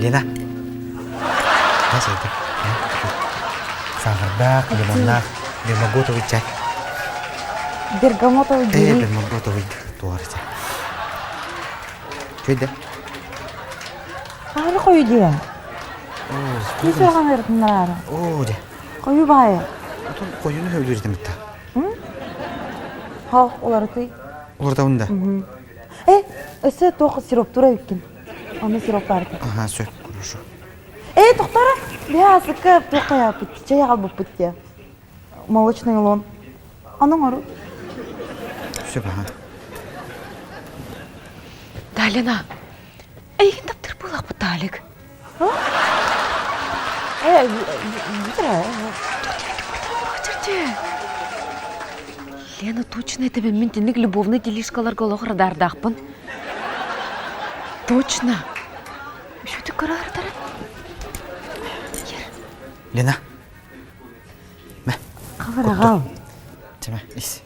Lena. Ya saydı. Сахардак, лимоннак, бермаготовый чай. Бергамотовый гелий. Бермаготовый туарча. Çöyde. Ары қою дейін. Не сұраған әркімдер ары? О, де. Қою бағы. Отын қойыны өлірді мітті. Хал, олары тұй. Оларда онда. Өсі тоқы сироп тұра өткен. Оны сироп барды. Ага, сөк, күрішу. Тоқтары, бәсі көп тоқая бұтты, чай алып бұтты. Молочный лон. Аның ұры. Сөп, ага. Далина, әйген таптыр болақ бұ талік. Лена, точно это мен тенік любовный делишкаларға олық радардақпын. Точно. Шо ты қара ардары? Lena. Mә. Қалар ағал. Тема, ес.